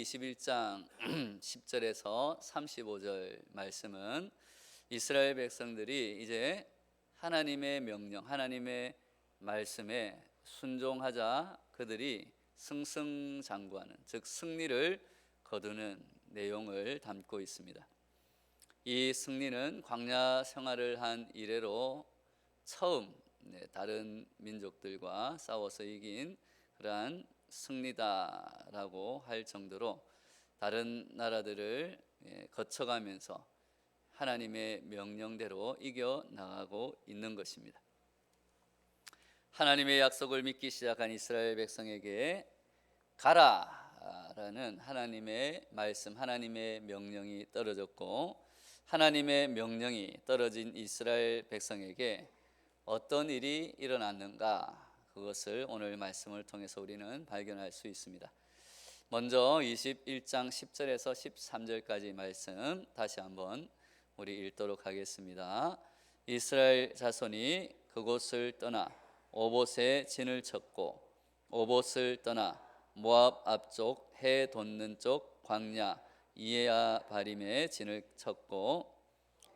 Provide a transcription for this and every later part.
21장 10절에서 35절 말씀은 이스라엘 백성들이 이제 하나님의 명령, 하나님의 말씀에 순종하자 그들이 승승장구하는, 즉 승리를 거두는 내용을 담고 있습니다. 이 승리는 광야 생활을 한 이래로 처음 다른 민족들과 싸워서 이긴 그러한 승리다라고 할 정도로 다른 나라들을 거쳐가면서 하나님의 명령대로 이겨나가고 있는 것입니다. 하나님의 약속을 믿기 시작한 이스라엘 백성에게 가라라는 하나님의 말씀, 하나님의 명령이 떨어졌고, 하나님의 명령이 떨어진 이스라엘 백성에게 어떤 일이 일어났는가, 그것을 오늘 말씀을 통해서 우리는 발견할 수 있습니다. 먼저 21장 10절에서 13절까지 말씀 다시 한번 우리 읽도록 하겠습니다. 이스라엘 자손이 그곳을 떠나 오봇에 진을 쳤고, 오봇을 떠나 모압 앞쪽 해 돋는 쪽 광야 이에야 바림에 진을 쳤고,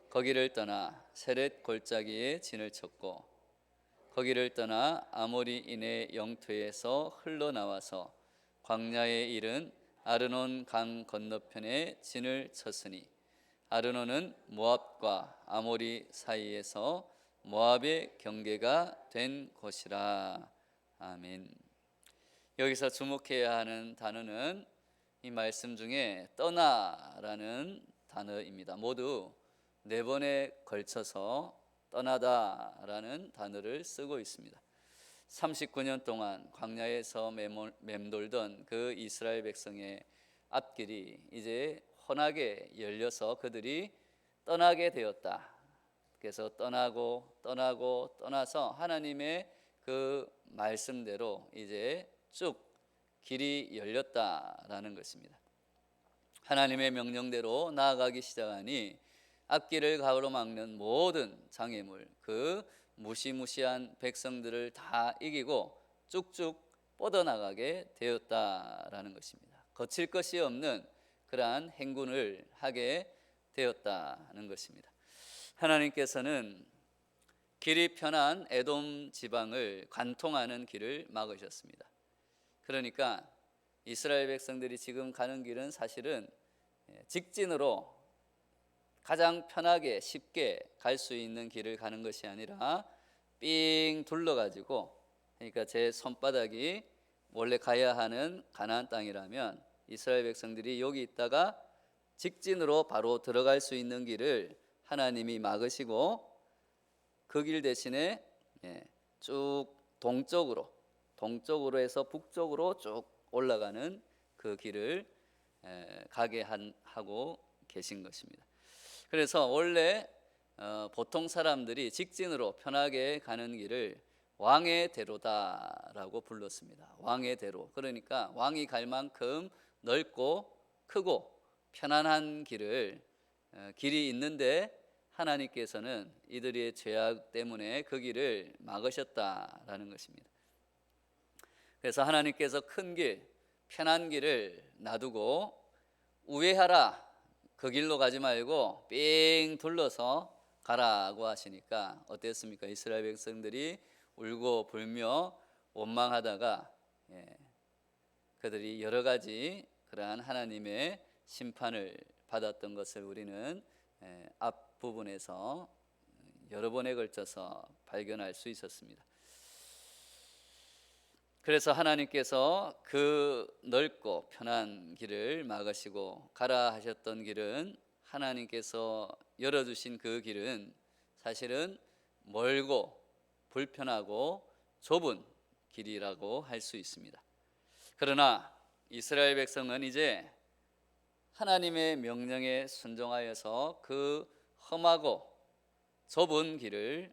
거기를 떠나 세렛 골짜기에 진을 쳤고, 거기를 떠나 아모리인의 영토에서 흘러나와서 광야에 이른 아르논 강 건너편에 진을 쳤으니, 아르논은 모압과 아모리 사이에서 모압의 경계가 된 곳이라. 아멘. 여기서 주목해야 하는 단어는 이 말씀 중에 떠나라는 단어입니다. 모두 4번에 걸쳐서 떠나다라는 단어를 쓰고 있습니다. 39년 동안 광야에서 맴돌던 그 이스라엘 백성의 앞길이 이제 훤하게 열려서 그들이 떠나게 되었다. 그래서 떠나서 하나님의 그 말씀대로 이제 쭉 길이 열렸다라는 것입니다. 하나님의 명령대로 나아가기 시작하니 앞길을 가로막는 모든 장애물, 그 무시무시한 백성들을 다 이기고 쭉쭉 뻗어나가게 되었다라는 것입니다. 거칠 것이 없는 그러한 행군을 하게 되었다는 것입니다. 하나님께서는 길이 편한 에돔 지방을 관통하는 길을 막으셨습니다. 그러니까 이스라엘 백성들이 지금 가는 길은 사실은 직진으로 가장 편하게 쉽게 갈 수 있는 길을 가는 것이 아니라 삥 둘러가지고, 그러니까 제 손바닥이 원래 가야 하는 가나안 땅이라면 이스라엘 백성들이 여기 있다가 직진으로 바로 들어갈 수 있는 길을 하나님이 막으시고, 그 길 대신에 쭉 동쪽으로 해서 북쪽으로 쭉 올라가는 그 길을 가게 하고 계신 것입니다. 그래서 원래 보통 사람들이 직진으로 편하게 가는 길을 왕의 대로다라고 불렀습니다. 왕의 대로, 그러니까 왕이 갈 만큼 넓고 크고 편안한 길이 있는데, 하나님께서는 이들의 죄악 때문에 그 길을 막으셨다라는 것입니다. 그래서 하나님께서 큰 길, 편한 길을 놔두고 우회하라, 그 길로 가지 말고 삥 둘러서 가라고 하시니까 어땠습니까? 이스라엘 백성들이 울고 불며 원망하다가 그들이 여러 가지 그러한 하나님의 심판을 받았던 것을 우리는 앞부분에서 여러 번에 걸쳐서 발견할 수 있었습니다. 그래서 하나님께서 그 넓고 편한 길을 막으시고 가라 하셨던 길은, 하나님께서 열어주신 그 길은 사실은 멀고 불편하고 좁은 길이라고 할 수 있습니다. 그러나 이스라엘 백성은 이제 하나님의 명령에 순종하여서 그 험하고 좁은 길을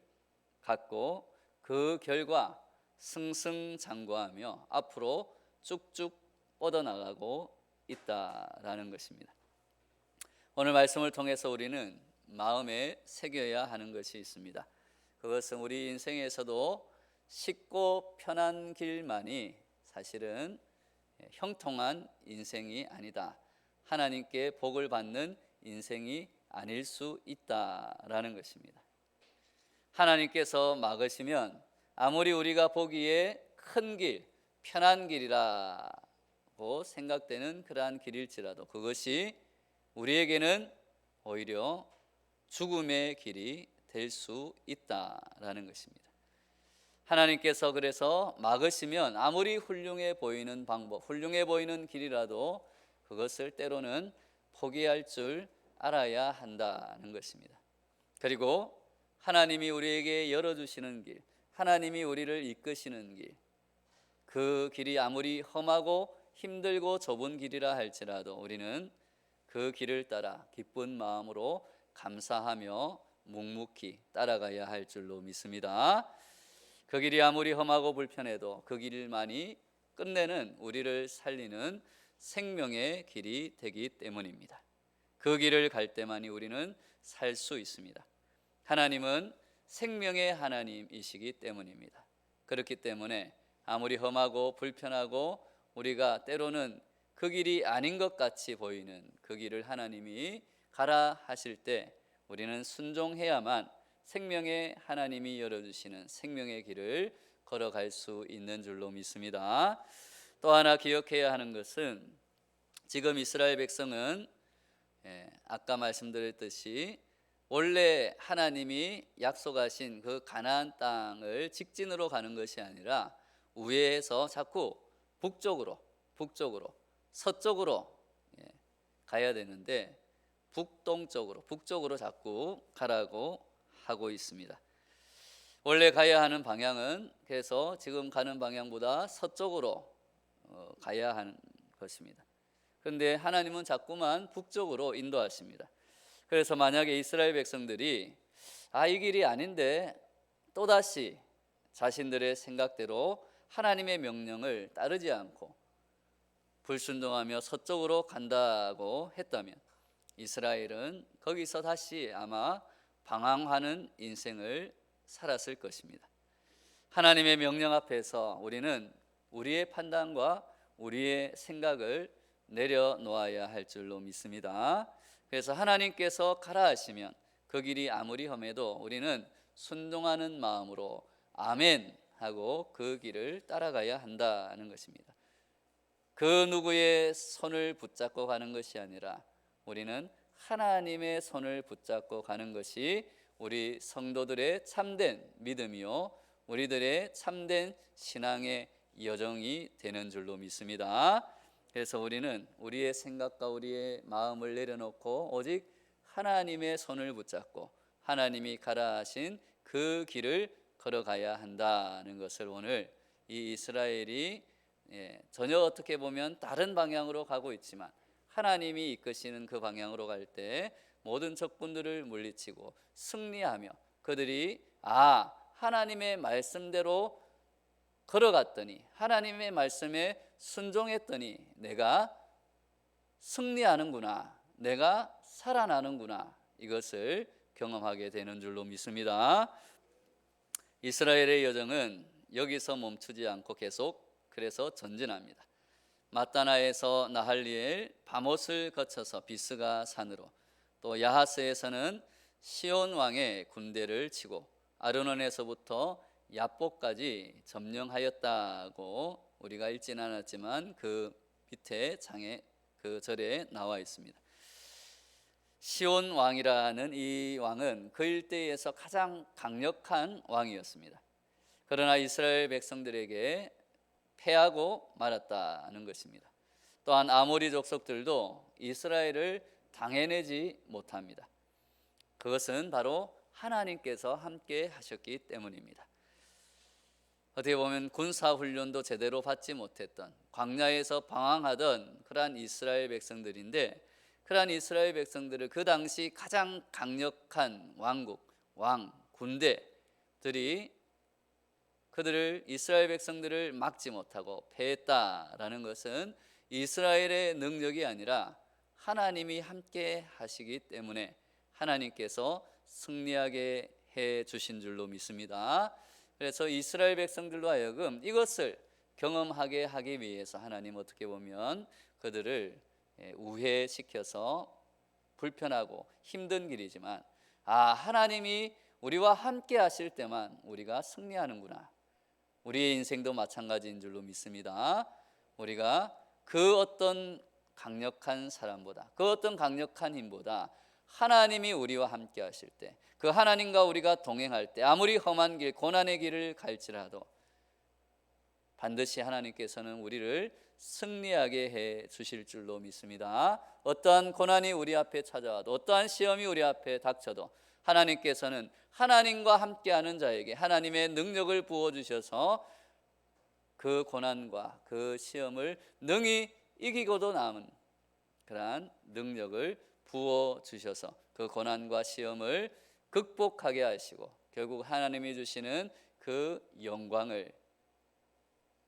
갔고, 그 결과 승승장구하며 앞으로 쭉쭉 뻗어나가고 있다라는 것입니다. 오늘 말씀을 통해서 우리는 마음에 새겨야 하는 것이 있습니다. 그것은 우리 인생에서도 쉽고 편한 길만이 사실은 형통한 인생이 아니다. 하나님께 복을 받는 인생이 아닐 수 있다라는 것입니다. 하나님께서 막으시면 아무리 우리가 보기에 큰 길, 편한 길이라고 생각되는 그러한 길일지라도 그것이 우리에게는 오히려 죽음의 길이 될 수 있다라는 것입니다. 하나님께서 그래서 막으시면 아무리 훌륭해 보이는 방법, 훌륭해 보이는 길이라도 그것을 때로는 포기할 줄 알아야 한다는 것입니다. 그리고 하나님이 우리에게 열어주시는 길, 하나님이 우리를 이끄시는 길, 그 길이 아무리 험하고 힘들고 좁은 길이라 할지라도 우리는 그 길을 따라 기쁜 마음으로 감사하며 묵묵히 따라가야 할 줄로 믿습니다. 그 길이 아무리 험하고 불편해도 그 길만이 끝내는 우리를 살리는 생명의 길이 되기 때문입니다. 그 길을 갈 때만이 우리는 살 수 있습니다. 하나님은 생명의 하나님이시기 때문입니다. 그렇기 때문에 아무리 험하고 불편하고 우리가 때로는 그 길이 아닌 것 같이 보이는 그 길을 하나님이 가라 하실 때 우리는 순종해야만 생명의 하나님이 열어주시는 생명의 길을 걸어갈 수 있는 줄로 믿습니다. 또 하나 기억해야 하는 것은 지금 이스라엘 백성은 아까 말씀드렸듯이 원래 하나님이 약속하신 그 가나안 땅을 직진으로 가는 것이 아니라 우회해서 자꾸 북쪽으로 서쪽으로 가야 되는데 북쪽으로 자꾸 가라고 하고 있습니다. 원래 가야 하는 방향은 그래서 지금 가는 방향보다 서쪽으로 가야 하는 것입니다. 그런데 하나님은 자꾸만 북쪽으로 인도하십니다. 그래서 만약에 이스라엘 백성들이 이 길이 아닌데 또다시 자신들의 생각대로 하나님의 명령을 따르지 않고 불순종하며 서쪽으로 간다고 했다면 이스라엘은 거기서 다시 아마 방황하는 인생을 살았을 것입니다. 하나님의 명령 앞에서 우리는 우리의 판단과 우리의 생각을 내려놓아야 할 줄로 믿습니다. 그래서 하나님께서 가라 하시면 그 길이 아무리 험해도 우리는 순종하는 마음으로 아멘 하고 그 길을 따라가야 한다는 것입니다. 그 누구의 손을 붙잡고 가는 것이 아니라 우리는 하나님의 손을 붙잡고 가는 것이 우리 성도들의 참된 믿음이요 우리들의 참된 신앙의 여정이 되는 줄로 믿습니다. 그래서 우리는 우리의 생각과 우리의 마음을 내려놓고 오직 하나님의 손을 붙잡고 하나님이 가라 하신 그 길을 걸어가야 한다는 것을 오늘 이 이스라엘이 전혀 어떻게 보면 다른 방향으로 가고 있지만 하나님이 이끄시는 그 방향으로 갈 때 모든 적군들을 물리치고 승리하며 그들이 하나님의 말씀대로 걸어갔더니 하나님의 말씀에 순종했더니 내가 승리하는구나, 내가 살아나는구나, 이것을 경험하게 되는 줄로 믿습니다. 이스라엘의 여정은 여기서 멈추지 않고 계속 그래서 전진합니다. 마따나에서 나할리엘, 바못을 거쳐서 비스가 산으로, 또 야하스에서는 시온 왕의 군대를 치고 아르논에서부터 야복까지 점령하였다고 우리가 읽지는 않았지만 그 밑에 장에 그 절에 나와 있습니다. 시온 왕이라는 이 왕은 그 일대에서 가장 강력한 왕이었습니다. 그러나 이스라엘 백성들에게 패하고 말았다는 것입니다. 또한 아모리 족속들도 이스라엘을 당해내지 못합니다. 그것은 바로 하나님께서 함께 하셨기 때문입니다. 어떻게 보면 군사훈련도 제대로 받지 못했던 광야에서 방황하던 그러한 이스라엘 백성들인데 그러한 이스라엘 백성들을 그 당시 가장 강력한 왕국, 군대들이 그들을 이스라엘 백성들을 막지 못하고 패했다라는 것은 이스라엘의 능력이 아니라 하나님이 함께 하시기 때문에 하나님께서 승리하게 해 주신 줄로 믿습니다. 그래서 이스라엘 백성들로 하여금 이것을 경험하게 하기 위해서 하나님 어떻게 보면 그들을 우회시켜서 불편하고 힘든 길이지만 하나님이 우리와 함께 하실 때만 우리가 승리하는구나. 우리의 인생도 마찬가지인 줄로 믿습니다. 우리가 그 어떤 강력한 사람보다, 그 어떤 강력한 힘보다 하나님이 우리와 함께 하실 때, 그 하나님과 우리가 동행할 때 아무리 험한 길, 고난의 길을 갈지라도 반드시 하나님께서는 우리를 승리하게 해 주실 줄로 믿습니다. 어떠한 고난이 우리 앞에 찾아와도, 어떠한 시험이 우리 앞에 닥쳐도 하나님께서는 하나님과 함께하는 자에게 하나님의 능력을 부어주셔서 그 고난과 그 시험을 능히 이기고도 남은 그러한 능력을 부어주셔서 그 고난과 시험을 극복하게 하시고 결국 하나님이 주시는 그 영광을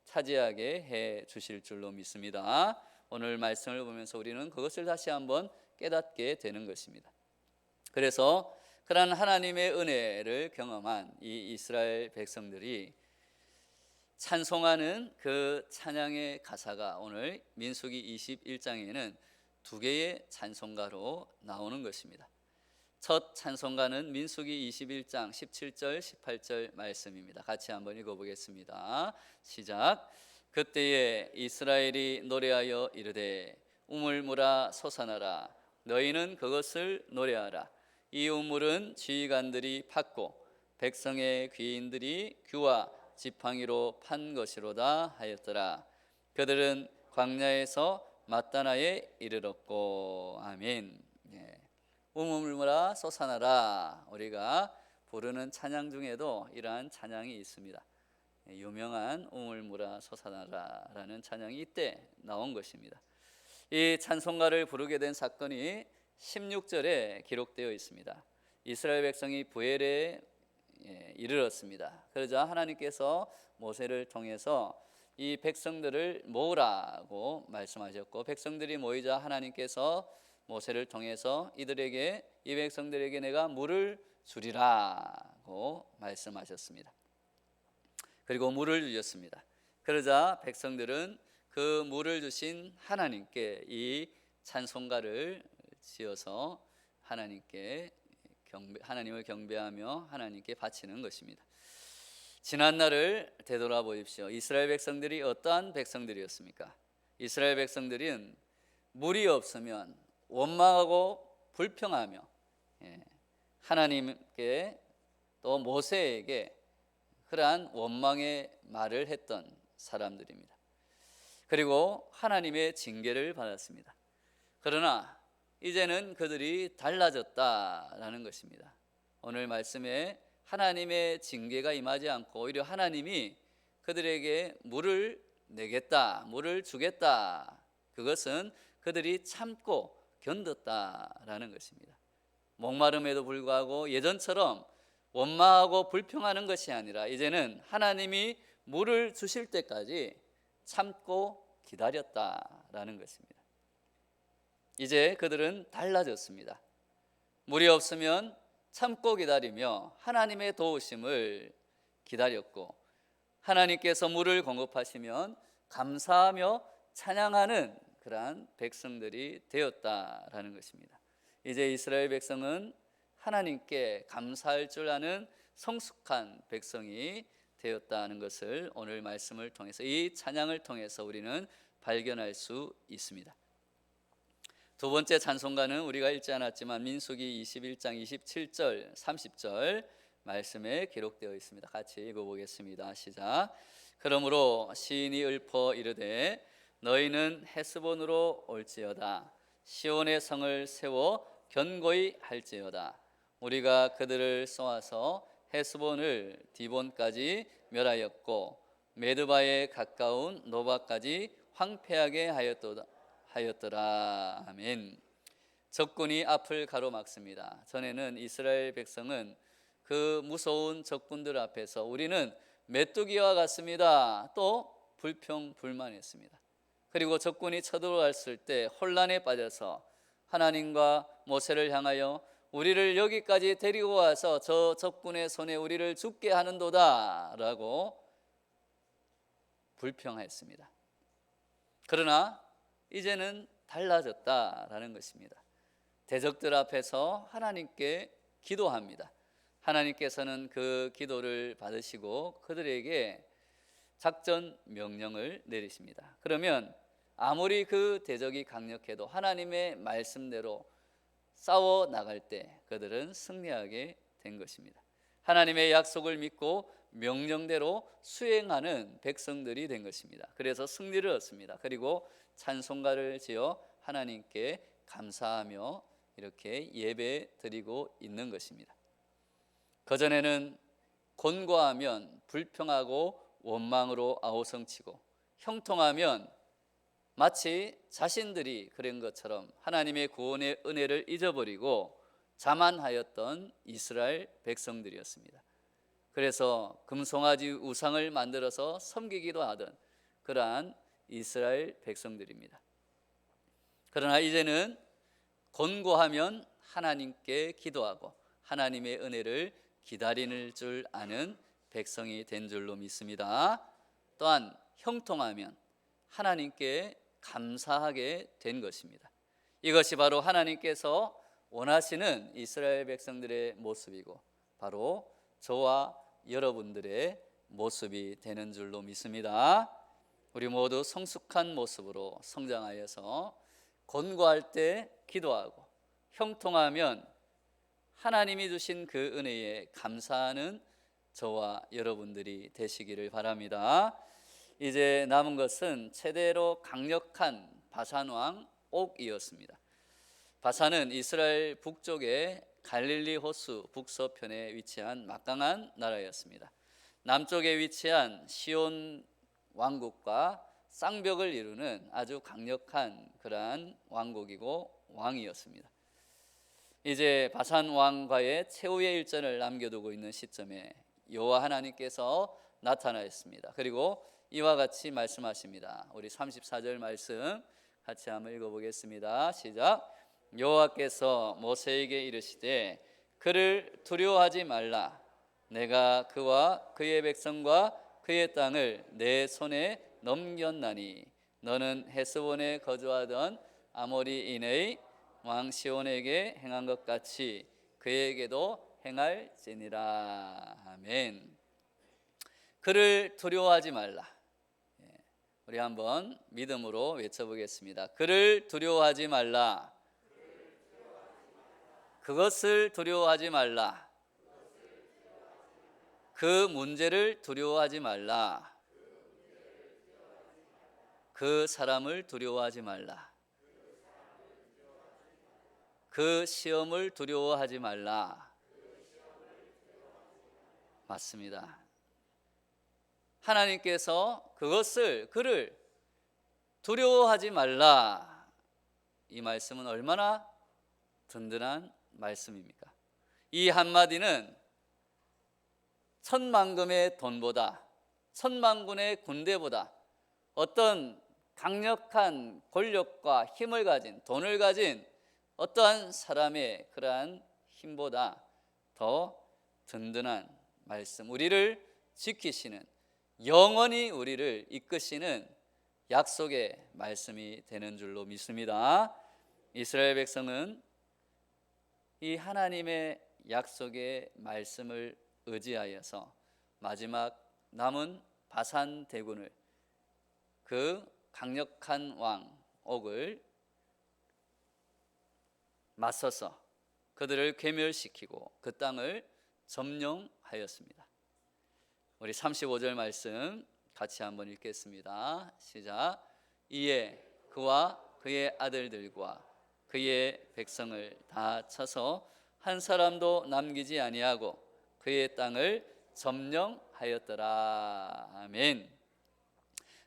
차지하게 해 주실 줄로 믿습니다. 오늘 말씀을 보면서 우리는 그것을 다시 한번 깨닫게 되는 것입니다. 그래서 그러한 하나님의 은혜를 경험한 이 이스라엘 백성들이 찬송하는 그 찬양의 가사가 오늘 민수기 21장에는 두 개의 찬송가로 나오는 것입니다. 첫 찬송가는 민수기 21장 17절 18절 말씀입니다. 같이 한번 읽어보겠습니다. 시작. 그때에 이스라엘이 노래하여 이르되 우물물아 솟아나라. 너희는 그것을 노래하라. 이 우물은 지휘관들이 팠고 백성의 귀인들이 규와 지팡이로 판 것이로다 하였더라. 그들은 광야에서 맞다나에 이르렀고. 아멘. 우물물아 솟아나라. 우리가 부르는 찬양 중에도 이러한 찬양이 있습니다. 유명한 우물물아 솟아나라 라는 찬양이 이때 나온 것입니다. 이 찬송가를 부르게 된 사건이 16절에 기록되어 있습니다. 이스라엘 백성이 부엘에 이르렀습니다. 그러자 하나님께서 모세를 통해서 이 백성들을 모으라고 말씀하셨고, 백성들이 모이자 하나님께서 모세를 통해서 이 백성들에게 내가 물을 주리라고 말씀하셨습니다. 그리고 물을 주셨습니다. 그러자 백성들은 그 물을 주신 하나님께 이 찬송가를 지어서 하나님을 경배하며 하나님께 바치는 것입니다. 지난 날을 되돌아보십시오. 이스라엘 백성들이 어떠한 백성들이었습니까? 이스라엘 백성들은 물이 없으면 원망하고 불평하며 하나님께 또 모세에게 그러한 원망의 말을 했던 사람들입니다. 그리고 하나님의 징계를 받았습니다. 그러나 이제는 그들이 달라졌다라는 것입니다. 오늘 말씀에 하나님의 징계가 임하지 않고 오히려 하나님이 그들에게 물을 내겠다, 물을 주겠다. 그것은 그들이 참고 견뎠다라는 것입니다. 목마름에도 불구하고 예전처럼 원망하고 불평하는 것이 아니라 이제는 하나님이 물을 주실 때까지 참고 기다렸다라는 것입니다. 이제 그들은 달라졌습니다. 물이 없으면 참고 기다리며 하나님의 도우심을 기다렸고, 하나님께서 물을 공급하시면 감사하며 찬양하는 그러한 백성들이 되었다라는 것입니다. 이제 이스라엘 백성은 하나님께 감사할 줄 아는 성숙한 백성이 되었다는 것을 오늘 말씀을 통해서, 이 찬양을 통해서 우리는 발견할 수 있습니다. 두 번째 찬송가는 우리가 읽지 않았지만 민수기 21장 27절 30절 말씀에 기록되어 있습니다. 같이 읽어보겠습니다. 시작. 그러므로 시인이 읊어 이르되 너희는 헤스본으로 올지어다. 시온의 성을 세워 견고히 할지어다. 우리가 그들을 쏘아서 헤스본을 디본까지 멸하였고 메드바에 가까운 노바까지 황폐하게 하였더라. 아멘. 적군이 앞을 가로막습니다. 전에는 이스라엘 백성은 그 무서운 적군들 앞에서 우리는 메뚜기와 같습니다. 또 불평불만했습니다. 그리고 적군이 쳐들어왔을 때 혼란에 빠져서 하나님과 모세를 향하여 우리를 여기까지 데리고 와서 저 적군의 손에 우리를 죽게 하는도다 라고 불평했습니다. 그러나 이제는 달라졌다라는 것입니다. 대적들 앞에서 하나님께 기도합니다. 하나님께서는 그 기도를 받으시고 그들에게 작전 명령을 내리십니다. 그러면 아무리 그 대적이 강력해도 하나님의 말씀대로 싸워 나갈 때 그들은 승리하게 된 것입니다. 하나님의 약속을 믿고 명령대로 수행하는 백성들이 된 것입니다. 그래서 승리를 얻습니다. 그리고 찬송가를 지어 하나님께 감사하며 이렇게 예배 드리고 있는 것입니다. 그전에는 곤고하면 불평하고 원망으로 아우성치고 형통하면 마치 자신들이 그런 것처럼 하나님의 구원의 은혜를 잊어버리고 자만하였던 이스라엘 백성들이었습니다. 그래서 금송아지 우상을 만들어서 섬기기도 하던 그러한 이스라엘 백성들입니다. 그러나 이제는 곤고하면 하나님께 기도하고 하나님의 은혜를 기다리는 줄 아는 백성이 된 줄로 믿습니다. 또한 형통하면 하나님께 감사하게 된 것입니다. 이것이 바로 하나님께서 원하시는 이스라엘 백성들의 모습이고 바로 저와 여러분들의 모습이 되는 줄로 믿습니다. 우리 모두 성숙한 모습으로 성장하여서 곤고할 때 기도하고 형통하면 하나님이 주신 그 은혜에 감사하는 저와 여러분들이 되시기를 바랍니다. 이제 남은 것은 최대로 강력한 바산왕 옥이었습니다. 바산은 이스라엘 북쪽의 갈릴리 호수 북서편에 위치한 막강한 나라였습니다. 남쪽에 위치한 시온 왕국과 쌍벽을 이루는 아주 강력한 그러한 왕국이고 왕이었습니다. 이제 바산 왕과의 최후의 일전을 남겨두고 있는 시점에 여호와 하나님께서 나타나셨습니다. 그리고 이와 같이 말씀하십니다. 우리 34절 말씀 같이 한번 읽어보겠습니다. 시작. 여호와께서 모세에게 이르시되 그를 두려워하지 말라. 내가 그와 그의 백성과 그의 땅을 내 손에 넘겼나니 너는 헤스본에 거주하던 아모리인의 왕 시온에게 행한 것 같이 그에게도 행할지니라. 아멘. 그를 두려워하지 말라. 우리 한번 믿음으로 외쳐보겠습니다. 그를 두려워하지 말라. 그것을 두려워하지 말라. 그 문제를 두려워하지 말라. 그 사람을 두려워하지 말라. 그 시험을 두려워하지 말라. 맞습니다. 하나님께서 그를 두려워하지 말라. 이 말씀은 얼마나 든든한 말씀입니까? 이 한마디는 천만금의 돈보다 천만군의 군대보다 어떤 강력한 권력과 힘을 가진 돈을 가진 어떠한 사람의 그러한 힘보다 더 든든한 말씀, 우리를 지키시는 영원히 우리를 이끄시는 약속의 말씀이 되는 줄로 믿습니다. 이스라엘 백성은 이 하나님의 약속의 말씀을 의지하여서 마지막 남은 바산 대군을 그 강력한 왕 옥을 맞서서 그들을 괴멸시키고 그 땅을 점령하였습니다. 우리 35절 말씀 같이 한번 읽겠습니다. 시작. 이에 그와 그의 아들들과 그의 백성을 다 쳐서 한 사람도 남기지 아니하고 그의 땅을 점령하였더라. 아멘.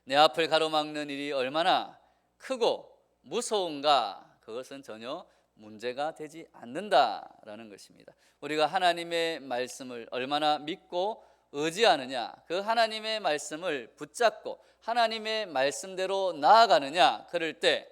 내 앞을 가로막는 일이 얼마나 크고 무서운가, 그것은 전혀 문제가 되지 않는다라는 것입니다. 우리가 하나님의 말씀을 얼마나 믿고 의지하느냐, 그 하나님의 말씀을 붙잡고 하나님의 말씀대로 나아가느냐, 그럴 때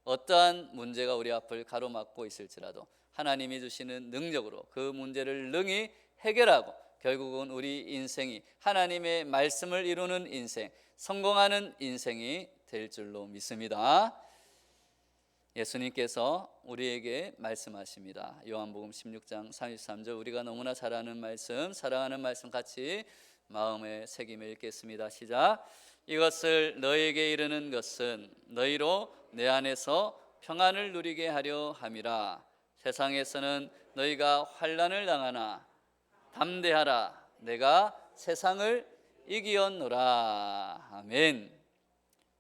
어떠한 문제가 우리 앞을 가로막고 있을지라도 하나님이 주시는 능력으로 그 문제를 능히 해결하고 결국은 우리 인생이 하나님의 말씀을 이루는 인생, 성공하는 인생이 될 줄로 믿습니다. 예수님께서 우리에게 말씀하십니다. 요한복음 16장 33절, 우리가 너무나 잘 아는 말씀, 사랑하는 말씀 같이 마음에 새기며 읽겠습니다. 시작. 이것을 너희에게 이르는 것은 너희로 내 안에서 평안을 누리게 하려 함이라. 세상에서는 너희가 환난을 당하나 담대하라, 내가 세상을 이기었노라. 아멘.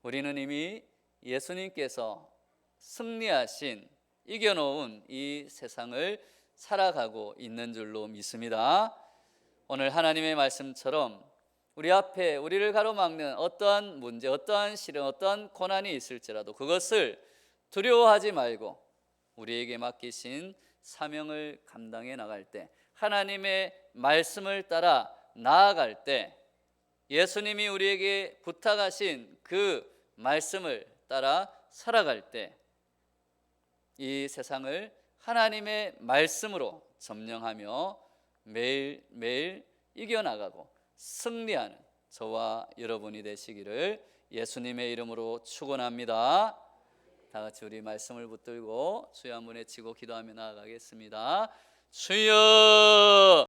우리는 이미 예수님께서 승리하신, 이겨놓은 이 세상을 살아가고 있는 줄로 믿습니다. 오늘 하나님의 말씀처럼 우리 앞에 우리를 가로막는 어떠한 문제, 어떠한 시련, 어떠한 고난이 있을지라도 그것을 두려워하지 말고 우리에게 맡기신 사명을 감당해 나갈 때, 하나님의 말씀을 따라 나아갈 때, 예수님이 우리에게 부탁하신 그 말씀을 따라 살아갈 때, 이 세상을 하나님의 말씀으로 점령하며 매일매일 이겨나가고 승리하는 저와 여러분이 되시기를 예수님의 이름으로 축원합니다. 다 같이 우리 말씀을 붙들고 주여 한번 외치고 기도하며 나아가겠습니다. 주여!